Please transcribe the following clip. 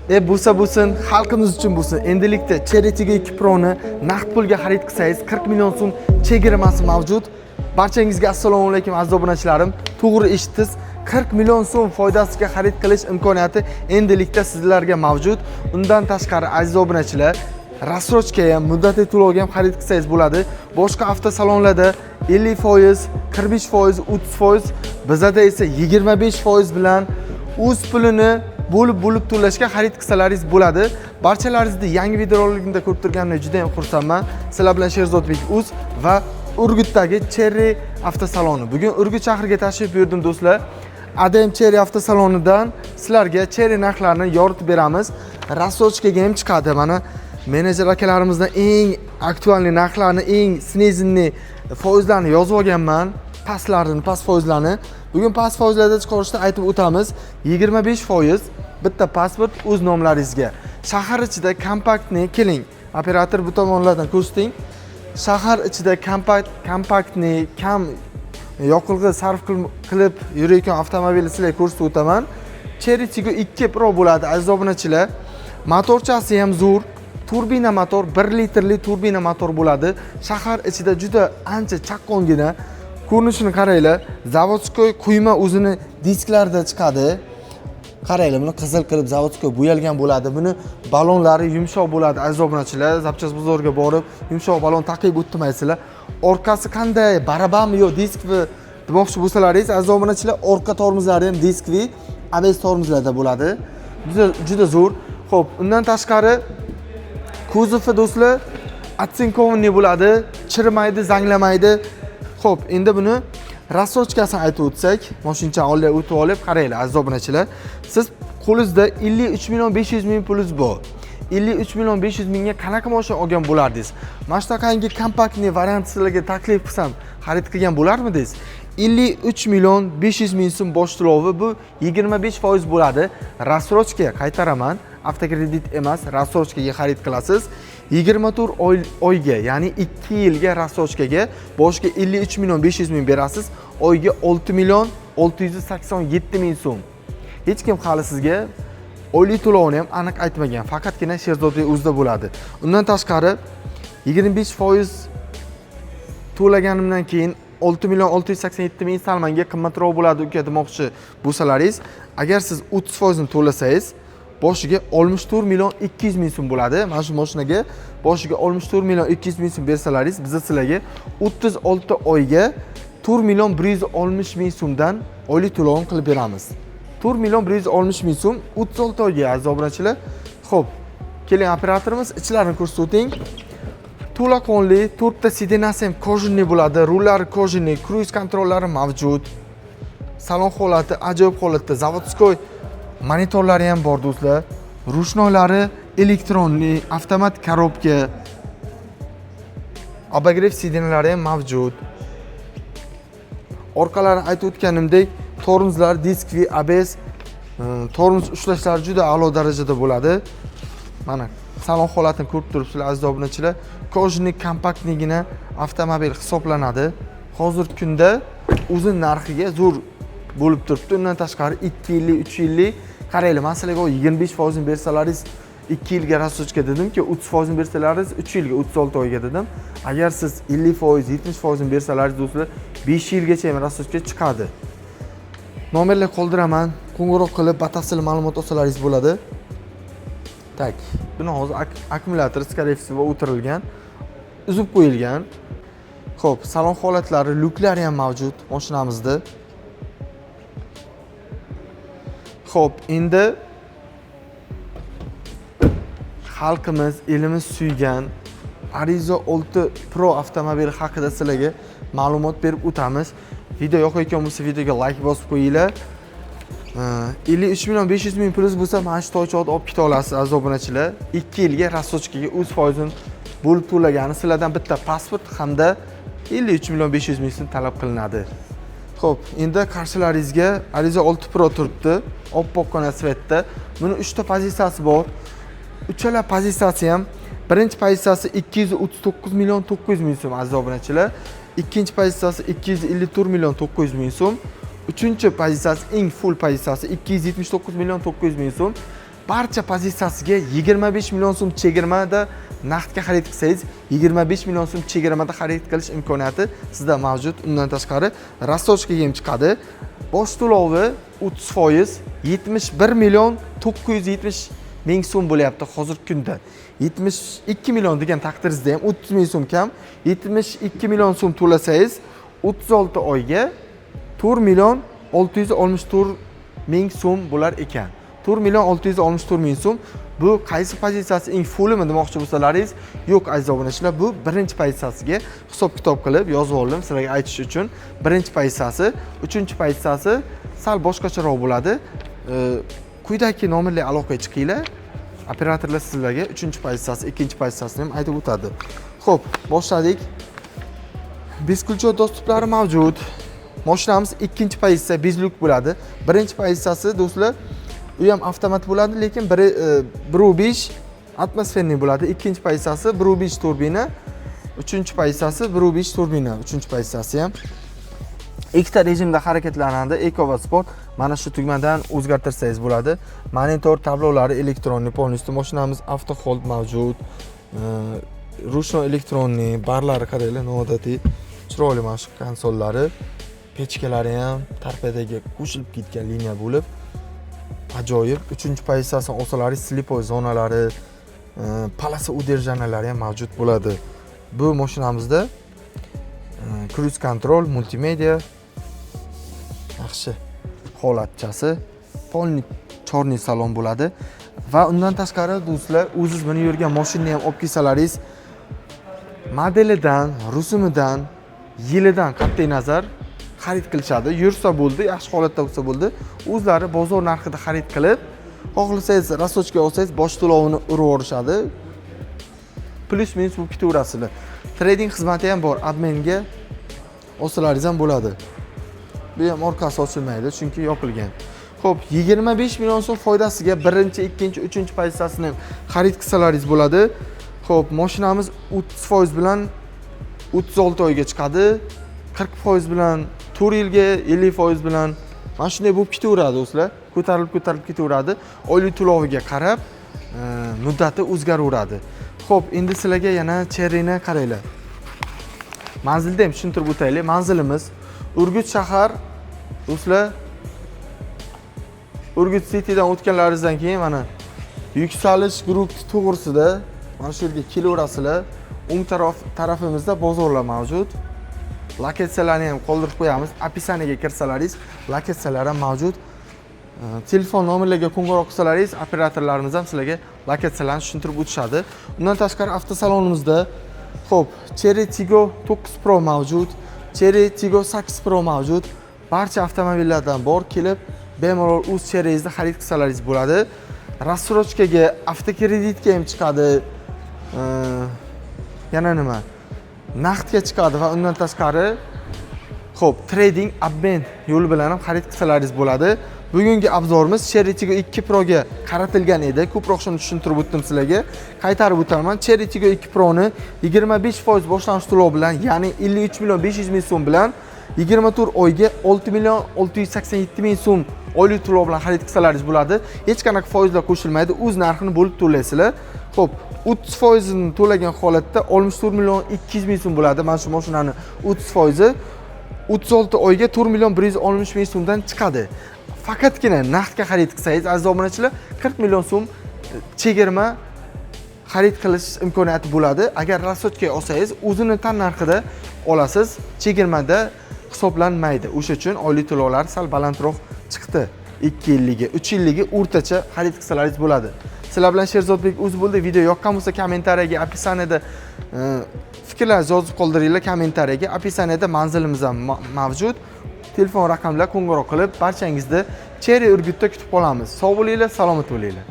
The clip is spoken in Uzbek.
Bo'lsa bo'lsin, xalqimiz uchun bo'lsin. Endilikda Cherry Tiggo 2 Pro'ni naqd pulga xarid qilsangiz 40 million so'm chegirmasi mavjud. Barchangizga assalomu alaykum aziz obunachilarim. To'g'ri eshitdingiz. 40 million so'm foydasiga xarid qilish imkoniyati endilikda sizlarga mavjud. Undan tashqari aziz obunachilar, rassrochka ham, muddatiy to'lovga ham xarid qilsangiz bo'ladi. Boshqa avtosalonlarda 50%, 45%, 30%, bizda esa 25% bilan o'z pulini bo'lib to'lashga xarid qilsalaringiz bo'ladi. Barchalaringizni yangi videorolikimda ko'rib turganimdan juda ham xursandman. Sizlar bilan Sherzodbek Uz va Urgutdagi Cherry avtosaloni. Bugun Urgut shahriga tashrif buyurdim do'stlar. ADM Cherry avtosalonidan sizlarga Cherry narxlarini yoritib beramiz. Rassrochkaga ham chiqadi. Mana menejer akalarimizdan eng aktual narxlarni, eng snezini foizlarni yozib olganman. Past foizlarni. Bugun past foizlarda chiqarishni aytib o'tamiz. 25% bitta pasport o'z nomlaringizga. Shahar ichida kompaktni keling. Operator bu tomonlardan ko'rsating. Shahar ichida kompaktni kam yoqilg'i sarf qilib yurayotgan avtomobilni sizlarga ko'rsatib o'taman. Cherry Tiggo 2 Pro bo'ladi aziz obunachilar. Motorchasi ham zo'r. Turbina motor, 1 litrli turbina motor bo'ladi. Shahar ichida juda ancha chaqqongina. Ko'rinishini qaranglar. Zavodskoy quyma o'zini disklarida chiqadi. Qaranglar, buni qizil qilib zavodskoy bo'yalgan bo'ladi. Buni balonlari yumshoq bo'ladi aziz obunachilar. Zapchas bozorga borib, yumshoq balon taqib o'tmaysizlar. Orqasi qanday, barabarmi yo diskvi demoqchi bo'lsalaringiz aziz obunachilar, orqa tormozlari ham diskvi, ABS tormozlarda bo'ladi. Juda zo'r. Xo'p, undan tashqari kuzovi do'stlar atsinkovniy bo'ladi, chirimaydi, zanglamaydi. Xo'p, endi buni rassrochkasini aytib o'tsak, mashincha olib o'tib olib, qaranglar aziz obunachilar. Siz qo'lingizda 53 million 500 ming pulingiz bor. 53 million 500 mingga qanaqa mashina olgan bo'lardingiz? Mana shunaqangi kompaktni variant sizlarga taklif qilsam, xarid qilgan bo'larmidingiz? 53 million 500 ming so'm bosh to'lovi, bu 25% bo'ladi. Rassrochka qaytaraman. Avtokredit emas, rassrochkaga xarid qilasiz. 24 oyga, ya'ni 2 yilga rassrochkaga boshiga 53 million 500 ming berasiz, oyga 6 million 687 ming so'm. Hech kim hali sizga oylik to'lovini ham aniq aytmagan, faqatgina Sherzodbek Uzda bo'ladi. Undan tashqari 25% to'laganimdan keyin 6 million 687 ming salmanga qimmatroq bo'ladi uka demoqchi bo'lsalaringiz, agar siz 30% ni to'lasangiz boshiga 64 million 200 ming so'm bo'ladi. Mana shu mashinaga boshiga 64 million 200 ming so'm bersalaringiz, biz sizlarga 36 oyga 4 million 160 ming so'mdan oylik to'lov qilib beramiz. 4 million 160 ming so'm 36 oyga aziz obunachilar. Xo'p, keling operatorimiz ichlarini ko'rsatib o'ting. To'laqonli, 4 ta sidinasi ham kojinli bo'ladi, rullari kojinli, kruiz kontrollari mavjud. Salon holati ajoyib holatda, zavodskoy monitorlari ham bor do'stlar. Rushnoylari elektronli, avtomat korobka. Obogrev sidinalari ham mavjud. Orqalari aytib o'tganimdek, tormozlar diskli, ABS, tormoz ushlashlari juda a'lo darajada bo'ladi. Mana salon holatini ko'rib turibsizlar aziz obunachilar. Kojinli kompaktligina avtomobil hisoblanadi. Hozirgi kunda o'zi narxiga zo'r bo'lib turibdi. Undan tashqari 2 yillik, 3 yillik qaranglar, men sizlarga 25% ni bersalaringiz 2 yilga rassrochka dedimki, 30% ni bersalaringiz 3 yilga 36 oyga dedim. Agar siz 50%, 70% ni bersalaringiz do'stlar 5 yilgacha ham rassrochka chiqadi. Nomerlar qoldiraman, qo'ng'iroq qilib batafsil ma'lumot olsalaringiz bo'ladi. Tak, buni hozir akkumulyator skarevsiga o'tirilgan, uzib qo'yilgan. Xo'p, salon holatlari, lyuklari ham mavjud mashinamizda. Xo'p, endi xalqimiz, elimiz suygan Arizo 6 Pro avtomobili haqida sizlarga ma'lumot berib o'tamiz. Video yoqayotgan bo'lsa, videoga like bosib qo'yinglar. 53 million 500 ming pulingiz bo'lsa, mana shu toychotni olib keta olasiz aziz obunachilar. 2 yilga rassrochkaga o'z foizini bo'lib to'lagani sizlardan bitta pasport hamda 53 million 500 ming so'm talab qilinadi. Xo'p, endi qarshilaringizga Arizo 6 Pro turibdi. Oppoqqina svetda. Buni 3 ta pozitsiyasi bor. Uchala pozitsiyasi ham birinchi pozitsiyasi 239 million 900 ming so'm aziz obunachilar. Ikkinchi pozitsiyasi 254 million 900 ming so'm. Uchinchi pozitsiyasi eng full pozitsiyasi 279 million 900 ming so'm. barcha pozitsiyasiga 25 million so'm chegirmada naqdga xarid qilsangiz 25 million so'm chegirmada xarid qilish imkoniyati sizda mavjud. Undan tashqari rastochkaga ham chiqadi. Bosh to'lovi 30%, 71 million 970 ming so'm bo'lyapti hozirgi kunda. 72 million degan taqdiringizda ham 30 ming so'm kam, 72 million so'm to'lasangiz 36 oyga 4 million 664 ming so'm bo'lar ekan. 4 million 664 ming so'm. Bu qaysi pozitsiyasi eng fullimi demoqchi bo'lsalaringiz, yo'q aziz obunachilar, bu birinchi pozitsiyasiga hisob-kitob qilib yozib oldim sizlarga aytish uchun. Birinchi pozitsiyasi, uchinchi pozitsiyasi sal boshqacharoq bo'ladi. Quyidagi nomerli aloqaga chiqinglar. Operatorlar sizlarga uchinchi pozitsiyasi, ikkinchi pozitsiyasini ham aytib o'tadi. Xo'p, boshladik. Bezkulchov dostuplari mavjud. Mashinamiz ikkinchi pozitsiya bezluk bo'ladi. Birinchi pozitsiyasi do'stlar, u ham avtomat bo'ladi, lekin 1.5 atmosferniy bo'ladi. Ikkinchi pozitsiyasi 1.5 turbina, uchinchi pozitsiyasi 1.5 turbina, uchinchi pozitsiyasi ham ikkita rejimda harakatlanadi. Eco va Sport. Mana shu tugmadan o'zgartirsangiz bo'ladi. Monitor tablolari elektronniy, polностью mashinamiz avto hold mavjud. Ruchno elektronniy, barlari qaranglar, noodatiy, chiroyli mana shu konsollari, pechkalari ham tarpedagi qo'shilib ketgan liniya bo'lib, ajoyib. Uchinchi pozitsiyasini olsalaringiz slipoy zonalari, palasa udержанalari ham mavjud bo'ladi. Bu mashinamizda cruise control, multimedia yaxshi holatchasi, polni chorniy salon bo'ladi va undan tashqari do'stlar, o'zingiz minib yurgan mashinani ham olib kelsalaringiz, modelidan, rusumidan, yilidan qat'iy nazar xarid qilishadi. Yursa bo'ldi, yaxshi holatda bo'lsa bo'ldi. O'zlari bozor narxida xarid qilib, xohlasangiz rastochka olsangiz bosh to'lovini urib yuborishadi. Plus minus bu ketaverasizlar. Trading xizmati ham bor. Adminga olsalaringiz ham bo'ladi. Bu ham orqasi ochilmaydi, chunki yopilgan. Xo'p, 25 million so'm foydasiga birinchi, ikkinchi, uchinchi pozitsiyasini xarid qilsalaringiz bo'ladi. Xo'p, mashinamiz 30% bilan 36 oyga chiqadi. 40% bilan 4 yilga, 50% bilan mana shunday bo'lib ketaveradi do'stlar. Ko'tarilib ketaveradi. Oylik to'loviga qarab muddati o'zgaraveradi. Xo'p, endi sizlarga yana Cherry'ni qaranglar. Manzilda ham tushuntirib o'taylik. Manzilimiz Urgut shahar. Do'stlar, Urgut City'dan o'tganlaringizdan keyin mana yuksalish guruhi to'g'risida mana shu yerga kelaverasizlar. O'ng tarafimizda bozorlar mavjud. Lokatsiyalarni ham qoldirib qo'yamiz. Описаниеga kirsalaringiz, lokatsiyalar ham mavjud. Telefon nomerlariga qo'ng'iroq qilsalaringiz, operatorlarimiz ham sizlarga lokatsiyalarni tushuntirib o'tishadi. Undan tashqari avtosalonimizda xo'p, Cherry Tiggo 9 Pro mavjud, Cherry Tiggo 8 Pro mavjud. Barcha avtomobillardan bor, kelib bemalol o'z Cherry'ingizni xarid qilsalaringiz bo'ladi. Rassrochkaga, avtokreditga ham chiqadi. Yana nima? Naqdga chiqadi va undan tashqari xo'p, trading obmen yo'li bilan ham xarid qilsalaringiz bo'ladi. Bugungi obzorimiz Cherry Tiggo 2 Pro ga qaratilgan edi. Ko'proq shuni tushuntirib o'tdim sizlarga. Qaytarib o'taman. Cherry Tiggo 2 Pro ni 25% boshlanish to'lov bilan, ya'ni 53 million 500 ming so'm bilan 24 oyga 6 million 687 ming so'm oylik to'lov bilan xarid qilsalaringiz bo'ladi. Hech qanaqa foizlar qo'shilmaydi. O'z narxini bo'lib to'laysizlar. Xo'p, 30% ni to'lagan holatda 64 million 200 ming so'm bo'ladi. Mana shu mashinani 30% 36 oyga 4 million 160 ming so'mdan chiqadi. Faqatgina naqdga xarid qilsangiz, aziz obunachilar, 40 million so'm chegirma xarid qilish imkoniyati bo'ladi. Agar rastochka olsangiz, o'zini tan narxida olasiz, chegirmada hisoblanmaydi. O'sha uchun oylik to'lovlar sal balandroq chiqdi. 2 yilligi, 3 yilligi o'rtacha xarid qilsalaringiz bo'ladi. Sizlar bilan Sherzodbek o'zi bo'ldi. Video yoqqan bo'lsa kommentariyaga, описаниеda fikrlaringizni yozib qoldiringlar kommentariyaga. Описаниеda manzilimiz ham mavjud. Telefon raqamlar qo'ng'iroq qilib, barchangizni Cherry Urgutda kutib qolamiz. Sog' bo'linglar, salomat bo'linglar.